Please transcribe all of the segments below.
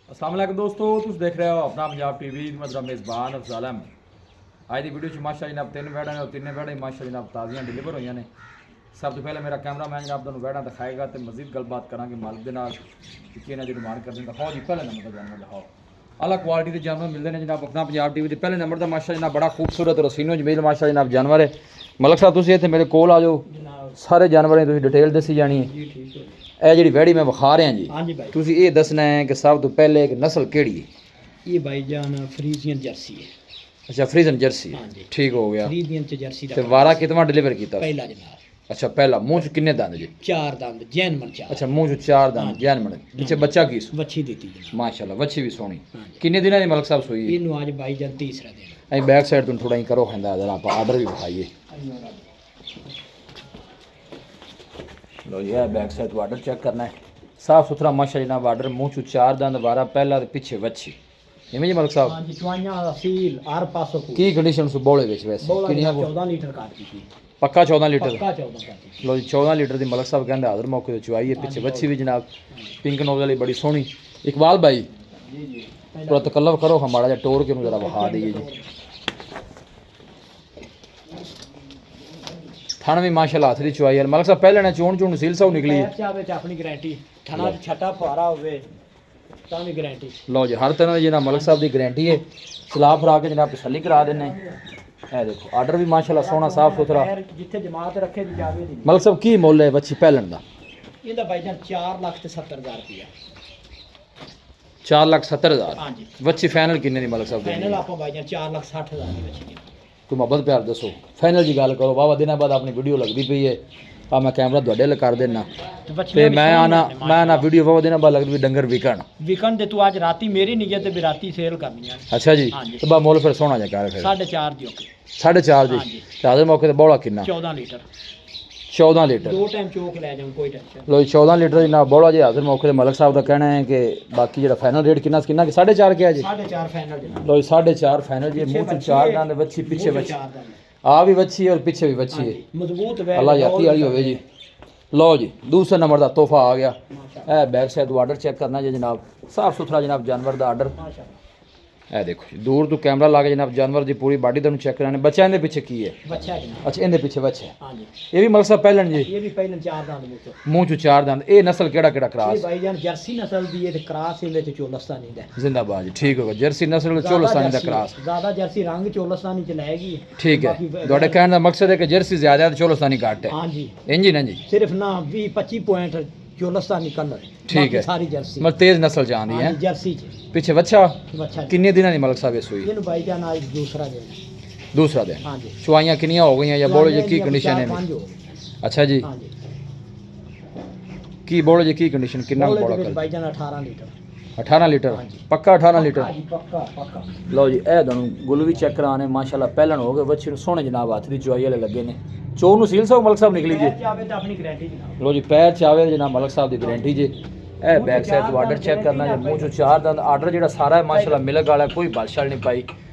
अस्सलाम वालेकुम दोस्तों, तुम देख रहे हो अपना पंजाब टीवी। मतलब मेज़बान अफज़ल अहमद। आज की वीडियो माशा जनाब तीन वैड़ा ने और तीन वैड़ा माशा जनाब ताज़ियां डिलीवर हुई ने। सब तो पहले मेरा कैमरा मैन जनाब तुहानू वैड़ा दिखाएगा तो मजीद गलबात करांगे मालिक के नाल कि इन्हां दी डिमांड कर देंगे। दिखाओ जी पहले नंबर का जानवर दिखाओ। अलग क्वालिटी के जानवर मिलते हैं जनाब अपना पंजाब टीवी के। पहले नंबर का माशा जनाब बड़ा खूबसूरत रसीनो जमील माशा जनाब जानवर है। मलक साहब तुसीं इत्थे मेरे कोल आ जाओ, सारे जानवरों की डिटेल दसी जानी है। ਇਹ ਜਿਹੜੀ ਵੈੜੀ ਮੈਂ ਵਿਖਾ ਰਿਹਾ ਜੀ, ਹਾਂਜੀ ਭਾਈ, ਤੁਸੀਂ ਇਹ ਦੱਸਣਾ ਹੈ ਕਿ ਸਭ ਤੋਂ ਪਹਿਲੇ ਇੱਕ ਨਸਲ ਕਿਹੜੀ ਹੈ। ਇਹ ਭਾਈਜਾਨ ਫਰੀਜ਼ੀਅਨ ਜਰਸੀ ਹੈ। ਅੱਛਾ ਫਰੀਜ਼ਨ ਜਰਸੀ, ਹਾਂਜੀ ਠੀਕ ਹੋ ਗਿਆ। ਫਰੀਜ਼ੀਅਨ ਚ ਜਰਸੀ ਦਾ ਤੇ ਵਾਰਾ ਕਿਤਨਾ ਡਿਲੀਵਰ ਕੀਤਾ? ਪਹਿਲਾ ਜਨਾਬ। ਅੱਛਾ ਪਹਿਲਾ। ਮੂੰਹ ਚ ਕਿੰਨੇ ਦੰਦ ਜੀ? ਚਾਰ ਦੰਦ ਜੈਨ ਮਨ ਚਾਰ। ਅੱਛਾ ਮੂੰਹ ਚ ਚਾਰ ਦੰਦ ਜੈਨ ਮਣ। ਪਿੱਛੇ ਬੱਚਾ ਕੀ ਸੂ? ਵੱਛੀ ਦਿੱਤੀ ਜਨਾਬ। ਮਾਸ਼ਾਅੱਲਾ ਵੱਛੀ ਵੀ ਸੋਹਣੀ। ਹਾਂਜੀ। ਕਿੰਨੇ ਦਿਨਾਂ ਦੀ ਮਲਕ ਸਾਹਿਬ ਸੂਈ? ਇਹਨੂੰ ਅੱਜ ਭਾਈਜਾਨ ਤੀਸਰਾ ਦਿਨ। ਅਸੀਂ ਬੈਕ ਸਾਈਡ ਤੋਂ ਥੋੜਾ ਹੀ ਕਰੋ ਖੰਦਾ ਜਰਾ ਆਪਾਂ ਆਰਡਰ ਵੀ ਵਿਖਾਈਏ। लो ये बैक साइड तो आर्डर चेक करना है। साफ सुथरा माशा जनाब आर्डर। मुँह चू चार दंद वारा पहला ते पिछे वच्छी। इवें जी मलिक साहब? ਹਾਂਜੀ ਚਵਾਈਆਂ ਅਸੀਲ ਹਰ ਪਾਸੋਂ की कंडीशन सु बोले विच वैसे किनियां 14 ਲੀਟਰ ਕੱਟ ਦਿੱਤੀ। पक्का 14 लीटर? ਪੱਕਾ 14 ਕੱਟ ਦਿੱਤੀ। लो जी 14 लीटर दी मलिक साहब कहंदे हाजिर मौके ते चुआई है। पिछे वच्छी भी जनाब पिंक नोज वाली बड़ी सोहनी। इकबाल भाई ਜੀ ਜੀ थोड़ा तकल्लुफ करो हमारा जा टोर के जरा बहा दीजिए जी। थाना भी माशाल्लाह हाथ दी चुआई है। मलिक साहब पहले ने चोण चोण सील साहब निकली है। ਚਾਹ ਵਿੱਚ ਆਪਣੀ ਗਾਰੰਟੀ ਥਣਾ ਚ ਛੱਟਾ ਫੁਆਰਾ ਹੋਵੇ ਤਾਂ ਵੀ ਗਾਰੰਟੀ। लो जी हर तरह की जनाब मलिक साहब की गारंटी है। सलाह फरा के जनाब तसल्ली करा देने। ए देखो आर्डर भी माशाल्लाह सोहना साफ सुथरा। ਜਿੱਥੇ ਜਮਾਤ ਰੱਖੇ ਦੀ ਜਾਵੇ ਦੀ। मलिक साहब की मुੱਲ है वच्छी पहलन दा? ਇਹਦਾ ਭਾਈਜਾਨ 4,70,000 ਰੁਪਇਆ। 4,70,000। ਹਾਂਜੀ वच्छी फाइनल किन्ने दी मलिक साहब ਫਾਈਨਲ देनी? ਆਪਾਂ ਭਾਈਜਾਨ 4,60,000 ਦੀ ਬੱਚੀ। कोई मोहब्बत प्यार दसो फाइनल जी गल करो। वावा दिनों बाद अपनी वीडियो लगती पई है। आ मैं कैमरा तुहाडे अल कर देना ते मैं ना वीडियो वावा दिनों बाद लगदी डंगर विकण ਵਿਕਣ ਦੇ ਤੂੰ ਅੱਜ ਰਾਤੀ ਮੇਰੀ ਨੀਅਤ ਤੇ ਵੀ ਰਾਤੀ ਸੇਲ ਕਰਨੀਆਂ। अच्छा जी ਹਾਂਜੀ। तो बा मुੱਲ फिर सोहना जा कर फिर 4.5 ਦੀ ਓਕੇ। 4.5 जी। ਹਾਂਜੀ। ते आदे मौके ते बौला किन्ना? 14 ਲੀਟਰ 14 लीटर। ਦੋ ਟਾਈਮ ਚੋਕ ਲੈ ਜਾऊं ਕੋਈ ਟੈਨਸ਼ਨ। लो जी 14 लीटर जी ना बौला जी हाजिर मौके ते मलिक साहब का कहना है कि बाकी जेड़ा फाइनल रेट किन्ना किन्ना 4.5 किया जी? 4.5 ਫਾਈਨਲ ਜਨਾਬ। लो जी 4.5 फाइनल जी। मुंह से चार दंद वच्छी पीछे वच्छी आ भी वच्छी और पीछे भी वच्छी है। ਮਜ਼ਬੂਤ ਵੈ अल्लाह जाती वाली होवे जी। लो जी दूसरे नंबर का तोहफा आ गया। ए बैक साइड तो आर्डर चेक करना जी जनाब। साफ सुथरा जनाब जानवर का आर्डर। ਮਾਸ਼ਾਅੱਲਾ। ए देखो जी दूर तो कैमरा ला के जनाब जानवर की पूरी बाडी तुहानू चेक कराने। बच्चा इहदे पिछे की है? ਬੱਚਾ ਜਨਾਬ। अच्छा इहदे पिछे बच्चा है। ਹਾਂਜੀ ये भी मलिक साहब पहलन जी? ਇਹ ਵੀ ਪਹਿਲਾਂ ਚਾਰ ਦੰਦ ਮੁੱਕ। मुंह चू चार दंद। ये नस्ल केड़ा केड़ा ਇਹ क्रास? ਭਾਈਜਾਨ ਜਰਸੀ ਨਸਲ ਦੀ ਇਹ ਤੇ ਕਰਾਸ ਇਹਦੇ ਚ ਚੋਲਸਤਾਨੀ ਦਾ। जिंदाबाद जी। ठीक होगा जर्सी नस्ल चोलस्तानी का क्रास। ਜ਼ਿਆਦਾ ਜਰਸੀ ਰੰਗ ਚੋਲਸਤਾਨੀ ਚ ਲੈਗੀ। ठीक है ਤੁਹਾਡੇ ਕਹਿਣ ਦਾ ਮਕਸਦ ਹੈ ਕਿ ਜਰਸੀ ਜ਼ਿਆਦਾ ਹੈ ਤੇ ਚੋਲਸਤਾਨੀ ਘੱਟ ਹੈ। ਹਾਂਜੀ ਇੰਜ ਹੀ ਨਾ ਜੀ? ਸਿਰਫ ਨਾ 20-25 ਪੁਆਇੰਟ ਚੋਲਸਤਾਨੀ ਕਲਰ। ਠੀਕ ਹੈ। ਸਾਰੀ ਜਰਸੀ ਮਤਲਬ ਤੇਜ਼ ਨਸਲ ਜਾਂਦੀ ਹੈ। ਹਾਂਜੀ ਜਰਸੀ ਚ ਪਿੱਛੇ ਬੱਚਾ ਬੱਚਾ ਕਿੰਨੇ ਦਿਨਾਂ ਦੀ ਮਲਕ ਸਾਹਿਬ ਇਹ ਸੂਈ? ਇਹਨੂੰ ਭਾਈਜਾਨ ਅੱਜ ਦੂਸਰਾ ਦਿਨ। दूसरा दिन। ਹਾਂਜੀ ਚੁਆਈਆਂ ਕਿੰਨੀਆਂ ਹੋ ਗਈਆਂ ਜਾਂ ਬੋਲੇ ਜੀ ਕੀ ਕੰਡੀਸ਼ਨ ਹੈ? 4-5 ਹੋ ਗਏ। ਅੱਛਾ ਜੀ ਹਾਂਜੀ ਕੀ ਬੋਲੇ ਜੀ ਕੀ ਕੰਡੀਸ਼ਨ ਕਿੰਨਾ ਬੋਲੇ ਬੋਲਾ ਦੇ ਵਿੱਚ ਕਰ? ਭਾਈਜਾਨ 18 ਲੀਟਰ। 18 ਲੀਟਰ ਹਾਂਜੀ। ਪੱਕਾ 18 ਲੀਟਰ। ਹਾਂਜੀ ਪੱਕਾ ਪੱਕਾ। ਲਓ ਜੀ ਇਹ ਤੁਹਾਨੂੰ ਗੁੱਲ ਵੀ ਚੈੱਕ ਕਰਾਣੇ ਮਾਸ਼ਾਅੱਲਾ ਪਹਿਲਣ ਹੋ ਗਏ ਬੱਚੇ ਨੂੰ ਸੋਹਣੇ ਜਨਾਬ ਹੱਥ ਦੀ ਚੁਆਈ ਵਾਲੇ ਲੱਗੇ ਨੇ। ਚੋਰ ਨੂੰ ਸੀਲ ਸਾਹਿਬ ਮਲਕ ਸਾਹਿਬ ਨਿਕਲੀ ਜੀ। ਚਾਵੇ ਤਾਂ ਆਪਣੀ ਗਾਰੰਟੀ ਜਨਾਬ। ਲਓ ਜੀ ਪੈਰ ਚਾਵੇ ਜਨਾਬ ਮਲਕ ਸਾਹਿਬ ਦੀ ਗਾਰੰਟੀ ਜੀ। ਇਹ ਬੈਕ ਸਾਈਡ ਤੋਂ ਆਰਡਰ ਚੈੱਕ ਕਰਨਾ ਜੀ। ਮੂੰਹ ਚੋਂ ਚਾਰ ਦੰਦ ਆਰਡਰ ਜਿਹੜਾ ਸਾਰਾ ਹੈ ਮਾਸ਼ਾਅੱਲਾ ਮਿਲਕ ਵਾਲਾ ਕੋਈ ਬਾਲਸ਼ਾਲ ਨਹੀਂ ਪਾਈ।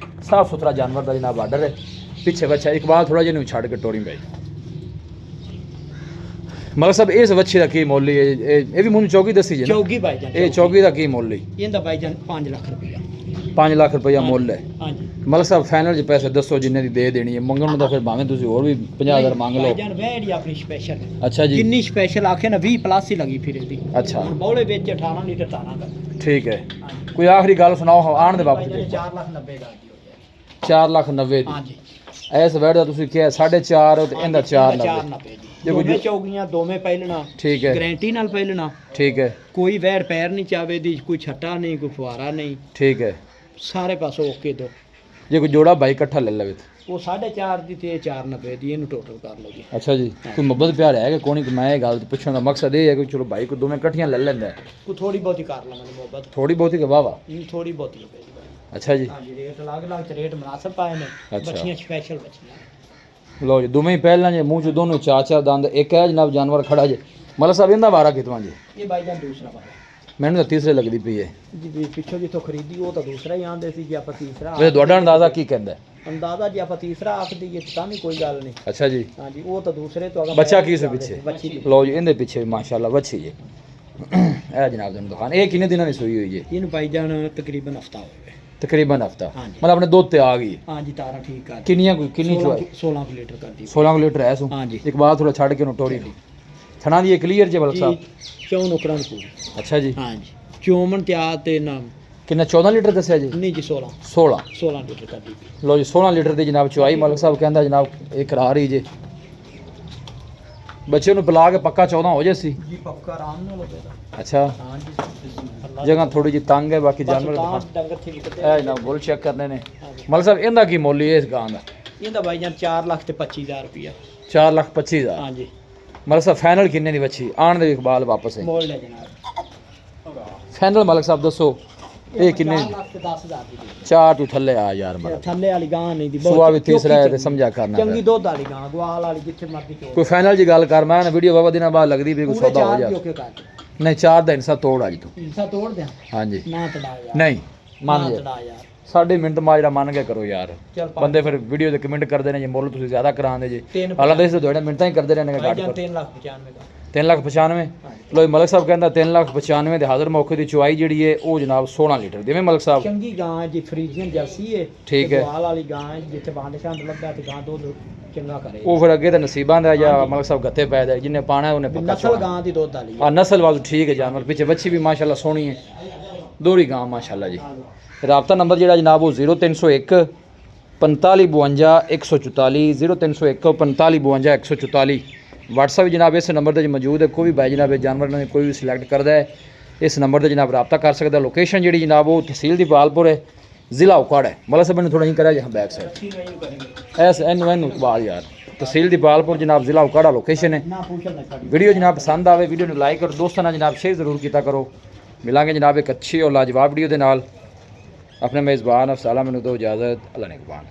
ਸਾਫ ਸੁਥਰਾ ਜਾਨਵਰ ਦਾ ਜਨਾਬ ਆਰਡਰ ਹੈ। ਪਿੱਛੇ ਬੱਚਾ ਇਕਬਾਲ ਥੋੜਾ ਜਿਹਾ ਨੂੰ ਛੱਡ ਕੇ ਟੋਰੀ ਭਾਈ। ਮਲਕ ਸਾਹਿਬ ਇਸ ਵੱਛੀ ਦਾ ਕੀ ਮੁੱਲ ਹੈ? ਇਹ ਵੀ ਮੈਨੂੰ ਚੌਕੀ ਦੱਸੀ ਜੀ ਨਾ? ਚੌਗੀ ਭਾਈਜਾਨ ਇਹ ਚੌਕੀ ਦਾ ਕੀ ਮੁੱਲ ਹੈ? ਇਹਦਾ ਭਾਈਜਾਨ 5 ਲੱਖ ਰੁਪਇਆ। 5 ਲੱਖ ਰੁਪਇਆ ਮੁੱਲ ਹੈ। ਹਾਂਜੀ ਮਲਕ ਸਾਹਿਬ ਫਾਈਨਲ 'ਚ ਪੈਸੇ ਦੱਸੋ ਜਿੰਨੇ ਦੀ ਦੇ ਦੇਣੀ ਹੈ। ਮੰਗਣ ਨੂੰ ਤਾਂ ਫਿਰ ਭਾਵੇਂ ਤੁਸੀਂ ਹੋਰ ਵੀ 50,000 ਮੰਗ ਲਓ। ਭਾਈਜਾਨ ਵੈੜੀ ਆਪਣੀ ਸਪੈਸ਼ਲ। ਅੱਛਾ ਜੀ ਜਿੰਨੀ ਸਪੈਸ਼ਲ ਆਖੇ ਨਾ 20 ਪਲੱਸ ਹੀ ਲੱਗੀ ਫਿਰ ਇਹਦੀ। ਅੱਛਾ ਹੁਣ ਬੌਲੇ ਵਿੱਚ 18 ਲੀਟਰ ਤਾਣਾ ਦਾ। ਠੀਕ ਹੈ। ਹਾਂਜੀ ਕੋਈ ਆਖਰੀ ਗੱਲ ਸੁਣਾਓ ਆਣ ਦੇ ਬਾਬਤ ਭਾਈਜਾਨ 4,90,000 ਦੀ ਹੋ ਜਾਏ। 4,90,000 ਦੀ। ਹਾਂਜੀ ਇਸ ਵੈਡ ਦਾ ਤੁਸੀਂ ਕਿਹਾ 4.5 ਤੇ ਇਹਦਾ 4,90,000। 4,90 ਦੀ। ਜੇ ਕੋਈ ਦੋਵੇਂ ਚੌਗੀਆਂ ਦੋਵੇਂ ਪਹਿਲਣਾ ਠੀਕ ਹੈ ਗਾਰੰਟੀ ਨਾਲ ਪਹਿਲਣਾ। ਠੀਕ ਹੈ ਕੋਈ ਵੈੜ ਪੈਰ ਨਹੀਂ ਚਾਵੇ ਦੀ, ਕੋਈ ਛੱਟਾ ਨਹੀਂ, ਕੋਈ ਫੁਆਰਾ ਨਹੀਂ, ਠੀਕ ਹੈ। ਸਾਰੇ ਪਾਸੋਂ ਓਕੇ ਦੋ। ਜੇ ਕੋਈ ਜੋੜਾ ਬਾਈ ਇਕੱਠਾ ਲੈ ਲਵੇ ਤਾਂ? ਉਹ 4.5 ਦੀ ਤੇ ਇਹ 4,90 ਦੀ। ਇਹਨੂੰ ਟੋਟਲ ਕਰ ਲਓ ਜੀ। ਅੱਛਾ ਜੀ ਕੋਈ ਮੁਹੱਬਤ ਪਿਆਰ ਹੈ ਕਿ ਕੋਣੀ? ਮੈਂ ਇਹ ਗੱਲ ਪੁੱਛਣ ਦਾ ਮਕਸਦ ਇਹ ਹੈ ਕਿ ਚਲੋ ਭਾਈ ਕੋਈ ਦੋਵੇਂ ਇਕੱਠੀਆਂ ਲੈ ਲੈਂਦਾ ਹੈ। ਕੋਈ ਥੋੜੀ ਬਹੁਤੀ ਕਰ ਲਵਾਂਗੇ ਮੁਹੱਬਤ। ਥੋੜੀ ਬਹੁਤੀ ਕਿ ਵਾਵਾ? ਥੋੜੀ ਬਹੁਤੀ ਹੋ ਗਈ ਭਾਈ। ਅੱਛਾ ਜੀ ਹਾਂਜੀ ਰੇਟ ਅਲੱਗ-ਅਲੱਗ ਤੇ ਰੇਟ ਮੁਨਾਸਬ ਪਾਏ ਨੇ। ਅੱਛਾ। ਬੱਚੀਆਂ ਸਪੈਸ਼ਲ ਬੱਚੀਆਂ। ਲਓ ਜੀ ਦੋਵੇਂ ਹੀ ਪਹਿਲਾਂ ਜੇ ਮੂੰਹ 'ਚ ਦੋਨੋਂ ਚਾਰ ਚਾਰ ਦੰਦ। ਇੱਕ ਹੈ ਜਨਾਬ ਜਾਨਵਰ ਖੜਾ ਜੇ। ਮਤਲਬ ਸਾਹਿਬ ਇਹਦਾ ਵਾਰਾ ਕਿਤਵਾ ਜੀ? ਇਹ ਭਾਈਜਾਨ ਦੂਸਰਾ ਵਾਲਾ। ਮੈਨੂੰ ਤਾਂ ਤੀਸਰੇ ਲੱਗਦੀ ਪਈ ਹੈ ਜੀ ਵੀ ਪਿੱਛੋਂ ਜਿੱਥੋਂ ਖਰੀਦੀ ਉਹ ਤਾਂ ਦੂਸਰਾ ਹੀ ਆਂਦੇ ਸੀ ਜੀ। ਆਪਾਂ ਤੀਸਰਾ ਵੈਸੇ ਤੁਹਾਡਾ ਅੰਦਾਜ਼ਾ ਕੀ ਕਹਿੰਦਾ? ਅੰਦਾਜ਼ਾ ਜੀ ਆਪਾਂ ਤੀਸਰਾ ਆਖ ਦਈਏ ਤਾਂ ਵੀ ਕੋਈ ਗੱਲ ਨਹੀਂ। ਅੱਛਾ ਜੀ ਹਾਂਜੀ ਉਹ ਤਾਂ ਦੂਸਰੇ ਤੋਂ ਅਗਰ ਬੱਚਾ ਕੀ ਸੀ ਪਿੱਛੇ? ਬੱਚੀ ਦੀ। ਲਓ ਜੀ ਇਹਦੇ ਪਿੱਛੇ ਵੀ ਮਾਸ਼ਾਅੱਲਾ ਵੱਛੀ ਜੀ। ਇਹ ਜਨਾਬ ਤੁਹਾਨੂੰ ਦਿਖਾਣ, ਇਹ ਕਿੰਨੇ ਦਿਨਾਂ ਦੀ ਸੂਈ ਹੋਈ ਜੀ? ਇਹਨੂੰ ਭਾਈ ਜਾਨ ਤਕਰੀਬਨ ਹਫਤਾ ਹੋ ਗਿਆ। ਤਕਰੀਬਨ ਹਫਤਾ, ਹਾਂਜੀ। ਮਤਲਬ ਆਪਣੇ ਦੁੱਧ ਤੇ ਆ ਗਈ। ਹਾਂਜੀ ਤਾਰਾ ਠੀਕ ਕਰ ਕਿੰਨੀ ਚੁਆਈ? 16 ਲੀਟਰ ਕਰਦੀ 16 ਲੀਟਰ ਹੈ ਸੂ। ਹਾਂਜੀ। ਇੱਕ ਬਾਅਦ ਥੋੜਾ ਛੱਡ ਕੇ ਉਹਨੂੰ ਟੋੜੀ ਲਈ ਥਣਾ ਦੀ ਕਲੀਅਰ ਜੇ ਬਲਕ ਸਾਹਿਬ। ਚੌਂ ਨੁਕਰਾਂ ਦੀ ਪੂਰੀ। ਅੱਛਾ ਜੀ। ਹਾਂਜੀ ਚੌਮਨ ਤਿਆਰ ਤੇ ਨਾ ਕਿੰਨਾ 14 ਲੀਟਰ ਦੱਸਿਆ ਜੀ? ਨਹੀਂ ਜੀ 16 16 ਲੀਟਰ ਕਰਦੀ ਲੋ ਜੀ 16 ਲੀਟਰ ਦੀ ਜਨਾਬ ਚੁਆਈ ਮਲਕ ਸਾਹਿਬ ਕਹਿੰਦਾ ਜਨਾਬ ਇਹ ਕਰਾ ਰਹੀ ਜੇ। ਬੱਚੇ ਨੂੰ ਪਿਲਾ ਕੇ ਪੱਕਾ 14 ਹੋ ਜੇ ਸੀ ਜੀ ਪੱਕਾ ਆਰਾਮ ਨਾਲ ਹੋਵੇਗਾ। ਅੱਛਾ ਹਾਂਜੀ ਜਗ੍ਹਾ ਥੋੜੀ ਜਿਹੀ ਤੰਗ ਹੈ ਬਾਕੀ ਜਾਨਵਰ ਡੰਗਰ ਠੀਕ ਤੇ ਇਹ ਜਨਾਬ ਬੁੱਲ ਚੈੱਕ ਕਰਨੇ ਨੇ ਮਲਕ ਸਾਹਿਬ। ਇਹਦਾ ਕੀ ਮੁੱਲ ਹੈ ਇਸ ਗਾਂ ਦਾ? ਇਹਦਾ ਭਾਈ ਜਾਨ 4 ਲੱਖ ਤੇ 25,000 ਰੁਪਇਆ। 4,25,000। ਹਾਂਜੀ ਮਲਕ ਸਾਹਿਬ ਫਾਈਨਲ ਕਿੰਨੇ ਦੀ ਬੱਚੀ ਆਣ ਦੇ ਇਕਬਾਲ ਵਾਪਸ ਹੈ? ਮੋਲ ਲੈ ਜਨਾਬ ਫਾਈਨਲ ਮਲਕ ਸਾਹਿਬ ਦੱਸੋ ਇਹ ਕਿੰਨੇ? 4 ਲੱਖ ਤੇ 10,000 ਦੀ। 4 ਤੋਂ ਥੱਲੇ ਆ ਯਾਰ ਮਲਕ। ਥੱਲੇ ਵਾਲੀ ਗਾਂ ਨਹੀਂ ਦੀ ਸੁਆ ਵੀ ਤੀਸਰਾ ਹੈ ਤੇ ਸਮਝਾ ਕਰਨਾ ਚੰਗੀ ਦੁੱਧ ਵਾਲੀ ਗਾਂ ਗਵਾਲ ਵਾਲੀ ਜਿੱਥੇ ਮਰਜ਼ੀ ਚੋ ਕੋਈ ਫਾਈਨਲ ਜੀ ਗੱਲ ਕਰ। ਮੈਂ ਵੀਡੀਓ ਬਾਬਾ ਦਿਨਾਂ ਬਾਅਦ ਲੱਗਦੀ ਵੀ ਕੋਈ ਸੌਦਾ ਹੋ ਜਾ। ਨਹੀਂ 4 ਦਾ ਇਨਸਾ ਤੋੜ ਅੱਜ ਤੋਂ। ਇਨਸਾ ਤੋੜ ਦਿਆਂ ਹਾਂਜੀ ਨਾ ਤੜਾ ਯਾਰ। ਨਹੀਂ ਮੰਨ ਜਾ ਤੜਾ ਯਾਰ। ਸਾਡੇ ਮਿੰਟ ਮਾਜਰਾ ਮੰਨ ਕੇ ਕਰੋ ਯਾਰ। ਚੱਲ ਬੰਦੇ ਫਿਰ ਵੀਡੀਓ ਦੇ ਕਮੈਂਟ ਕਰਦੇ ਨੇ ਜੇ ਮੁੱਲ ਤੁਸੀਂ ਜ਼ਿਆਦਾ ਕਰਾਉਂਦੇ ਜੇ। ਤਿੰਨ ਹਾਲਾਂ ਤਾਂ ਇਸ ਤੁਹਾਡੇ ਮਿੰਟਾਂ ਹੀ ਕਰਦੇ ਰਹਿਣਗੇ ਘੱਟ ਕਰ। 3,95,000 ਦਾ 3,95,000। ਲੋ ਮਲਕ ਸਾਹਿਬ ਕਹਿੰਦਾ 3,95,000 ਦੇ ਹਾਜ਼ਰ ਮੌਕੇ ਦੀ ਚੁਆਈ ਜਿਹੜੀ ਹੈ ਉਹ ਜਨਾਬ 16 ਲੀਟਰ ਜਿਵੇਂ ਮਲਕ ਸਾਹਿਬ। ਚੰਗੀ ਗਾਂ ਜੀ ਫਰੀਜ਼ੀਅਨ ਜਰਸੀ ਹੈ। ਠੀਕ ਹੈ। ਗਵਾਲ ਵਾਲੀ ਗਾਂ ਹੈ, ਜਿੱਥੇ ਬਾਂਡੇ ਛੰਡ ਲੱਗਾ ਤੇ ਗਾਂ ਦੁੱਧ ਚੰਗਾ ਕਰੇ। ਉਹ ਫਿਰ ਅੱਗੇ ਤਾਂ ਨਸੀਬਾਂ ਦਾ ਜਾਂ ਮਲਕ ਸਾਹਿਬ ਗੱਤੇ ਪੈ ਦਾ ਜਿਹਨੇ ਪਾਣਾ ਉਹਨੇ ਪੱਕਾ ਨਸਲ ਗਾਂ ਦੀ ਦੁੱਧ ਵਾਲੀ ਆ ਨਸਲ ਵਾਲ ਠੀਕ ਹੈ ਜਾਨਵਰ ਪਿੱਛੇ ਬੱਚੀ ਵੀ ਮਾਸ਼ਾਅੱਲਾ ਸੋਹਣੀ ਹੈ ਦੋਹਰੀ ਗਾਂ ਮਾਸ਼ਾਅੱਲਾ ਜੀ। ਰਾਬਤਾ ਨੰਬਰ ਜਿਹੜਾ ਜਨਾਬ ਉਹ 0301 4552 144 0301 4552 144। WhatsApp ਜਨਾਬ ਇਸ ਨੰਬਰ ਤੇ ਮੌਜੂਦ ਹੈ। ਕੋਈ ਵੀ ਬਾਈ ਜਨਾਬ ਜਾਨਵਰ ਨੇ ਕੋਈ ਵੀ ਸਿਲੈਕਟ ਕਰਦਾ ਹੈ ਇਸ ਨੰਬਰ ਤੇ ਜਨਾਬ ਰਾਬਤਾ ਕਰ ਸਕਦਾ। ਲੋਕੇਸ਼ਨ ਜਿਹੜੀ ਜਨਾਬ ਉਹ ਤਹਿਸੀਲ ਦੀ ਪਾਲਪੁਰ ਹੈ ਜ਼ਿਲ੍ਹਾ ਉਕਾੜਾ ਹੈ। ਮਤਲਬ ਸਭ ਨੇ ਥੋੜਾ ਜਿਹਾ ਕਰਿਆ ਜਹਾਂ back side S N Iqbal ਯਾਰ ਤਹਿਸੀਲ ਦੀ ਪਾਲਪੁਰ ਜਨਾਬ ਜ਼ਿਲ੍ਹਾ ਉਕਾੜਾ ਲੋਕੇਸ਼ਨ ਹੈ। ਵੀਡੀਓ ਜਨਾਬ ਪਸੰਦ ਆਵੇ ਵੀਡੀਓ ਨੂੰ ਲਾਈਕ ਔਰ ਦੋਸਤਾਂ ਨਾਲ ਜਨਾਬ ਸ਼ੇਅਰ ਜ਼ਰੂਰ ਕੀਤਾ ਕਰੋ। ਮਿਲਾਂਗੇ ਜਨਾਬ ਇੱਕ ਅੱਛੀ ਔਰ ਲਾਜਵਾਬ ਵੀਡੀਓ ਦੇ ਨਾਲ। ਆਪਣੇ ਮੇਜ਼ਬਾਨ ਅਫਸਾਲਾ ਮੈਨੂੰ ਦਿਓ ਇਜਾਜ਼ਤ। ਅੱਲਾ ਨਿਗਹਬਾਨ।